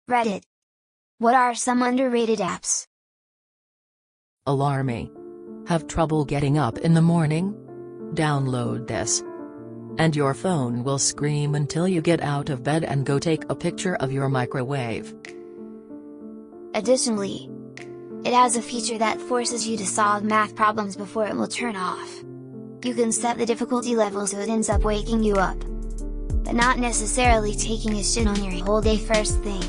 Reddit. What are some underrated apps? Alarmy. Have trouble getting up in the morning? Download this. And your phone will scream until you get out of bed and go take a picture of your microwave. Additionally, it has a feature that forces you to solve math problems before it will turn off. You can set the difficulty level so it ends up waking you up, but not necessarily taking a shit on your whole day first thing.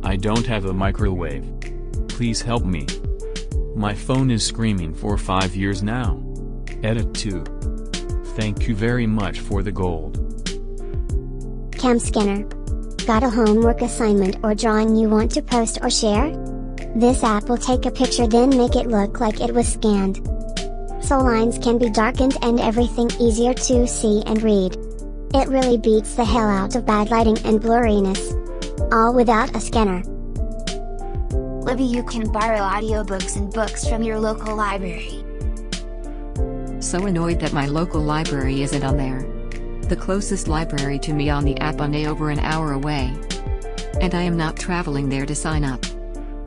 I don't have a microwave. Please help me. My phone is screaming for 5 years now. Edit 2. Thank you very much for the gold. Cam Scanner. Got a homework assignment or drawing you want to post or share? This app will take a picture then make it look like it was scanned. So lines can be darkened and everything easier to see and read. It really beats the hell out of bad lighting and blurriness. All without a scanner. Libby, you can borrow audiobooks and books from your local library. So annoyed that my local library isn't on there. The closest library to me on the app is over an hour away. And I am not traveling there to sign up.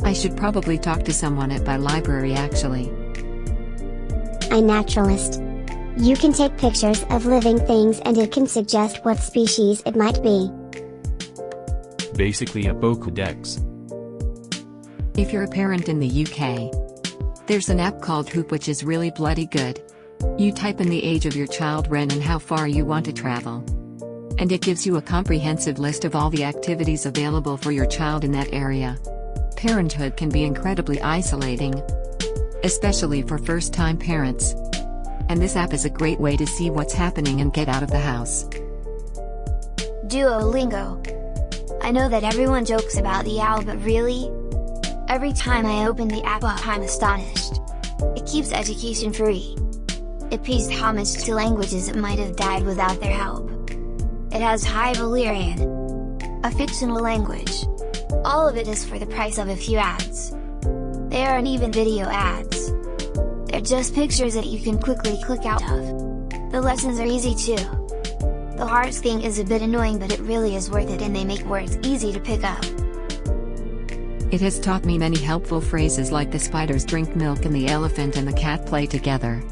I should probably talk to someone at my library actually. iNaturalist. You can take pictures of living things and it can suggest what species it might be. Basically a Pokédex. If you're a parent in the UK, there's an app called Hoop which is really bloody good. You type in the age of your child, when and how far you want to travel. And it gives you a comprehensive list of all the activities available for your child in that area. Parenthood can be incredibly isolating, especially for first-time parents. And this app is a great way to see what's happening and get out of the house. Duolingo. I know that everyone jokes about the owl, but really? Every time I open the app I'm astonished. It keeps education free. It pays homage to languages that might have died without their help. It has High Valyrian, a fictional language. All of it is for the price of a few ads. They aren't even video ads. They're just pictures that you can quickly click out of. The lessons are easy too. The hearts thing is a bit annoying, but it really is worth it and they make words easy to pick up. It has taught me many helpful phrases like the spiders drink milk and the elephant and the cat play together.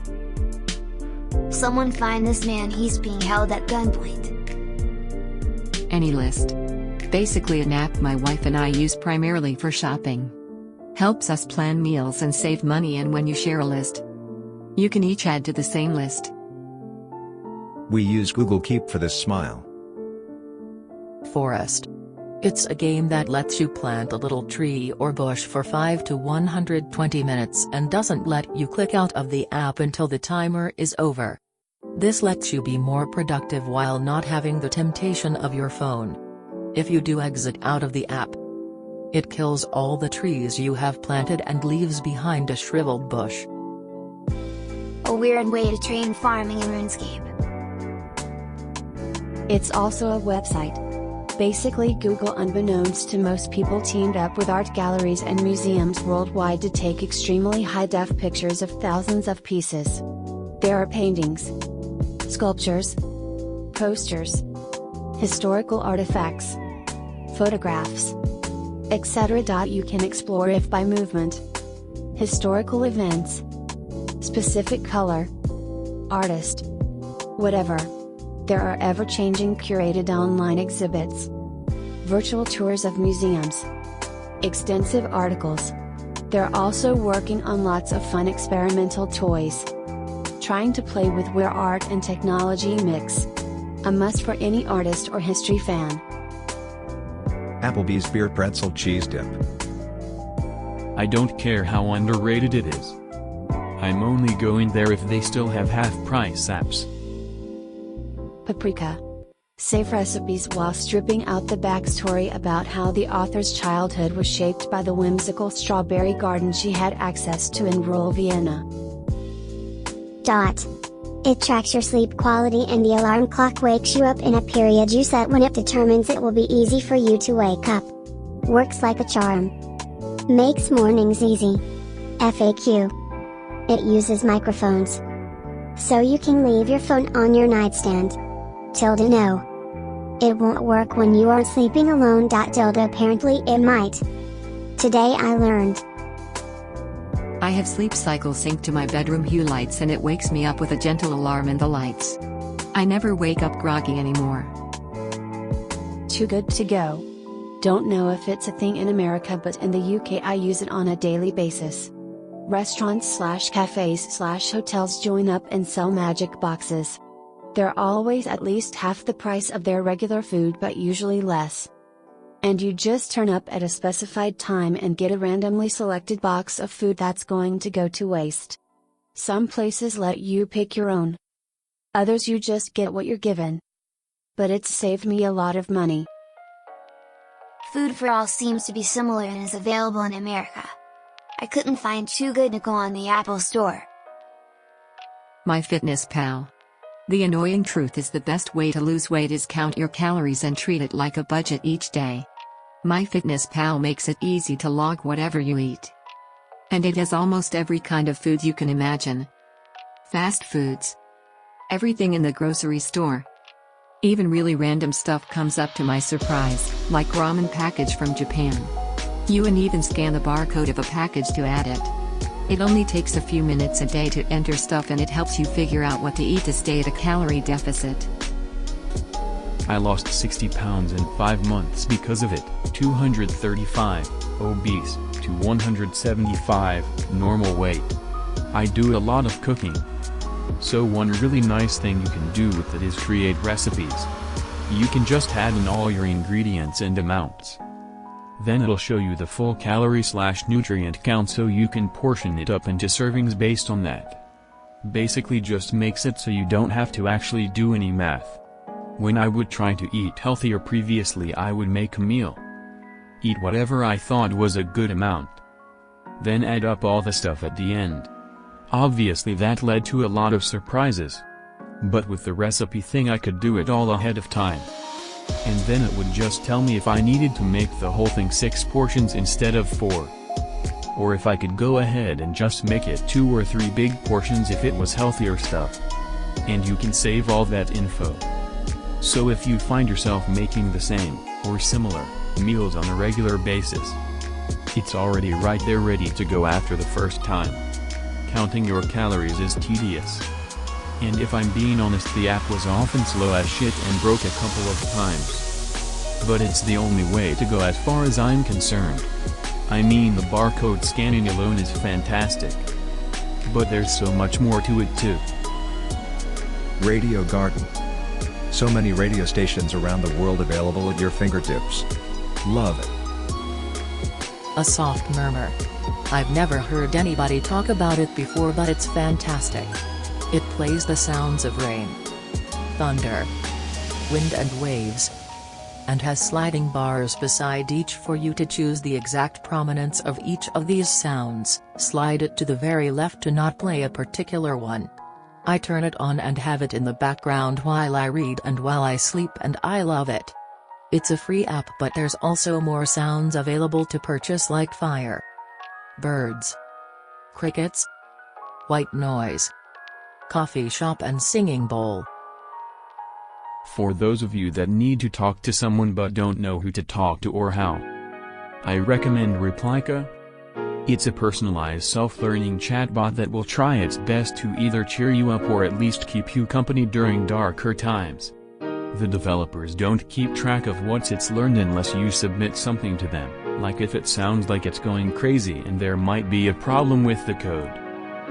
Someone find this man, he's being held at gunpoint. AnyList. Basically an app my wife and I use primarily for shopping. Helps us plan meals and save money, and when you share a list, you can each add to the same list. We use Google Keep for this smile. Forest. It's a game that lets you plant a little tree or bush for 5 to 120 minutes and doesn't let you click out of the app until the timer is over. This lets you be more productive while not having the temptation of your phone. If you do exit out of the app, it kills all the trees you have planted and leaves behind a shriveled bush. A weird way to train farming in RuneScape. It's also a website. Basically Google, unbeknownst to most people, teamed up with art galleries and museums worldwide to take extremely high-def pictures of thousands of pieces. There are paintings, sculptures, posters, historical artifacts, photographs, etc. You can explore if by movement, historical events, specific color, artist, whatever. There are ever-changing curated online exhibits, virtual tours of museums, extensive articles. They're also working on lots of fun experimental toys. Trying to play with where art and technology mix. A must for any artist or history fan. Applebee's Beer Pretzel Cheese Dip. I don't care how underrated it is. I'm only going there if they still have half-price apps. Paprika. Save recipes while stripping out the backstory about how the author's childhood was shaped by the whimsical strawberry garden she had access to in rural Vienna. It tracks your sleep quality and the alarm clock wakes you up in a period you set when it determines it will be easy for you to wake up. Works like a charm. Makes mornings easy. FAQ. It uses microphones. So you can leave your phone on your nightstand. ~no. It won't work when you are sleeping alone. Dildo apparently it might. Today I learned. I have sleep cycle synced to my bedroom hue lights and it wakes me up with a gentle alarm in the lights. I never wake up groggy anymore. Too good to go. Don't know if it's a thing in America, but in the UK I use it on a daily basis. Restaurants/cafes/hotels join up and sell magic boxes. They're always at least half the price of their regular food, but usually less. And you just turn up at a specified time and get a randomly selected box of food that's going to go to waste. Some places let you pick your own. Others you just get what you're given. But it's saved me a lot of money. Food for All seems to be similar and is available in America. I couldn't find Too Good to Go on the Apple Store. MyFitnessPal. The annoying truth is the best way to lose weight is count your calories and treat it like a budget each day. MyFitnessPal makes it easy to log whatever you eat. And it has almost every kind of food you can imagine. Fast foods. Everything in the grocery store. Even really random stuff comes up to my surprise, like ramen package from Japan. You can even scan the barcode of a package to add it. It only takes a few minutes a day to enter stuff and it helps you figure out what to eat to stay at a calorie deficit. I lost 60 pounds in 5 months because of it, 235, obese, to 175, normal weight. I do a lot of cooking. So one really nice thing you can do with it is create recipes. You can just add in all your ingredients and amounts. Then it'll show you the full calorie/nutrient count so you can portion it up into servings based on that. Basically just makes it so you don't have to actually do any math. When I would try to eat healthier previously, I would make a meal. Eat whatever I thought was a good amount. Then add up all the stuff at the end. Obviously that led to a lot of surprises. But with the recipe thing I could do it all ahead of time. And then it would just tell me if I needed to make the whole thing 6 portions instead of 4. Or if I could go ahead and just make it 2 or 3 big portions if it was healthier stuff. And you can save all that info. So if you find yourself making the same, or similar, meals on a regular basis, it's already right there ready to go after the first time. Counting your calories is tedious. And if I'm being honest, the app was often slow as shit and broke a couple of times. But it's the only way to go as far as I'm concerned. I mean, the barcode scanning alone is fantastic. But there's so much more to it too. Radio Garden. So many radio stations around the world available at your fingertips. Love it. A soft murmur. I've never heard anybody talk about it before, but it's fantastic. It plays the sounds of rain, thunder, wind and waves, and has sliding bars beside each for you to choose the exact prominence of each of these sounds. Slide it to the very left to not play a particular one. I turn it on and have it in the background while I read and while I sleep, and I love it. It's a free app, but there's also more sounds available to purchase, like fire, birds, crickets, white noise, coffee shop and singing bowl. For those of you that need to talk to someone but don't know who to talk to or how, I recommend Replika. It's a personalized self-learning chatbot that will try its best to either cheer you up or at least keep you company during darker times. The developers don't keep track of what it's learned unless you submit something to them, like if it sounds like it's going crazy and there might be a problem with the code.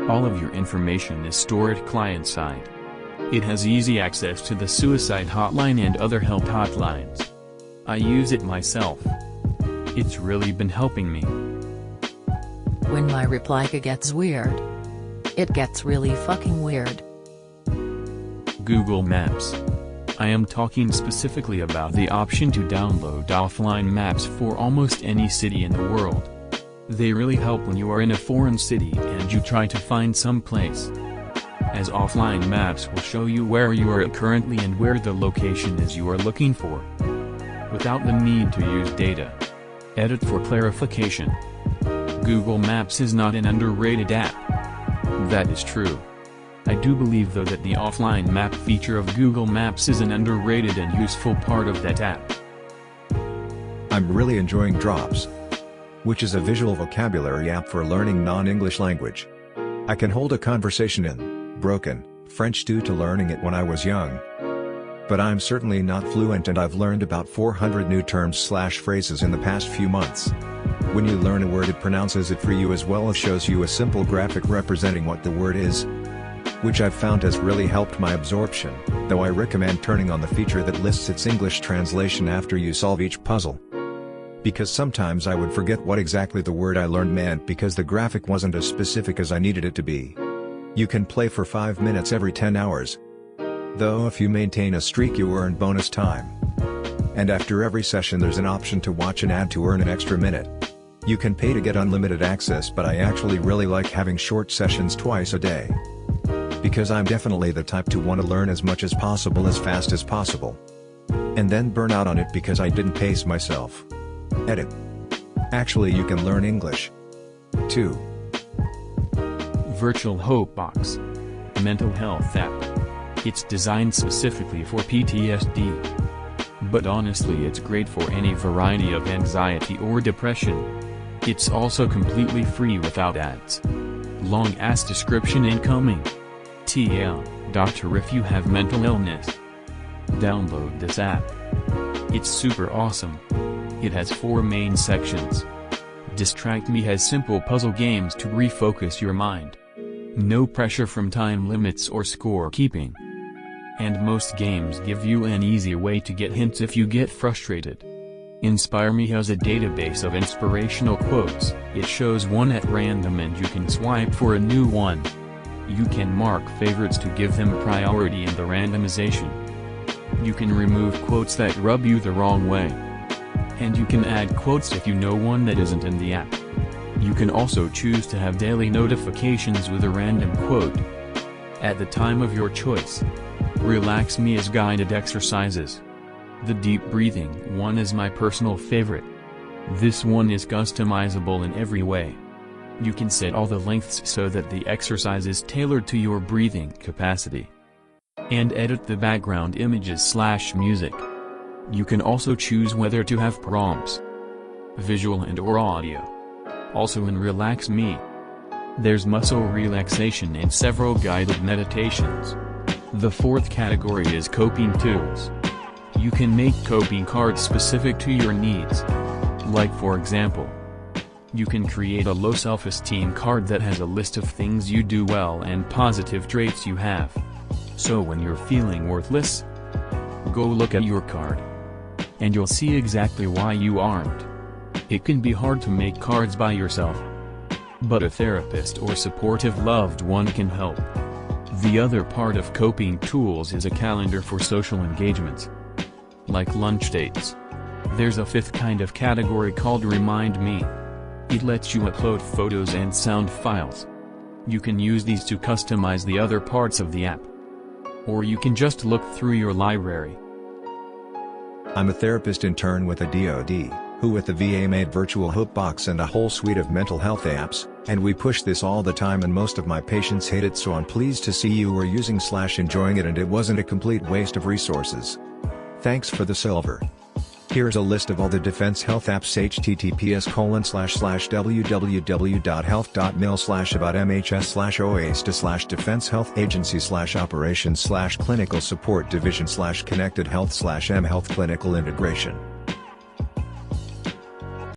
All of your information is stored client-side. It has easy access to the suicide hotline and other help hotlines. I use it myself. It's really been helping me. When my Replika gets weird, it gets really fucking weird. Google Maps. I am talking specifically about the option to download offline maps for almost any city in the world. They really help when you are in a foreign city and you try to find some place, as offline maps will show you where you are currently and where the location is you are looking for, without the need to use data. Edit for clarification. Google Maps is not an underrated app. That is true. I do believe though that the offline map feature of Google Maps is an underrated and useful part of that app. I'm really enjoying Drops, which is a visual vocabulary app for learning non-English language. I can hold a conversation in broken French due to learning it when I was young. But I'm certainly not fluent, and I've learned about 400 new terms/phrases in the past few months. When you learn a word, it pronounces it for you as well as shows you a simple graphic representing what the word is, which I've found has really helped my absorption, though I recommend turning on the feature that lists its English translation after you solve each puzzle. Because sometimes I would forget what exactly the word I learned meant because the graphic wasn't as specific as I needed it to be. You can play for 5 minutes every 10 hours. Though if you maintain a streak you earn bonus time. And after every session there's an option to watch an ad to earn an extra minute. You can pay to get unlimited access, but I actually really like having short sessions twice a day. Because I'm definitely the type to want to learn as much as possible as fast as possible. And then burn out on it because I didn't pace myself. Edit. Actually, you can learn English too. Virtual Hope Box. Mental health app. It's designed specifically for PTSD. But honestly, it's great for any variety of anxiety or depression. It's also completely free without ads. Long ass description incoming. TL, doctor if you have mental illness. Download this app. It's super awesome. It has 4 main sections. Distract Me has simple puzzle games to refocus your mind. No pressure from time limits or score keeping. And most games give you an easy way to get hints if you get frustrated. Inspire Me has a database of inspirational quotes. It shows one at random and you can swipe for a new one. You can mark favorites to give them priority in the randomization. You can remove quotes that rub you the wrong way. And you can add quotes if you know one that isn't in the app. You can also choose to have daily notifications with a random quote at the time of your choice. Relax Me is guided exercises. The deep breathing one is my personal favorite. This one is customizable in every way. You can set all the lengths so that the exercise is tailored to your breathing capacity. And edit the background images/music. You can also choose whether to have prompts, visual and/or audio. Also in Relax Me, there's muscle relaxation and several guided meditations. The 4th category is coping tools. You can make coping cards specific to your needs. Like for example, you can create a low self-esteem card that has a list of things you do well and positive traits you have. So when you're feeling worthless, go look at your card. And you'll see exactly why you aren't. It can be hard to make cards by yourself. But a therapist or supportive loved one can help. The other part of coping tools is a calendar for social engagements. Like lunch dates. There's a 5th kind of category called Remind Me. It lets you upload photos and sound files. You can use these to customize the other parts of the app. Or you can just look through your library. I'm a therapist intern with a DoD, who with the VA made Virtual Hope Box and a whole suite of mental health apps, and we push this all the time and most of my patients hate it, so I'm pleased to see you are using/enjoying it and it wasn't a complete waste of resources. Thanks for the silver. Here's a list of all the Defense Health apps: https://www.health.mil/about-mhs/oasta/defense health agency/operations/clinical support division/connected health/mhealth clinical integration.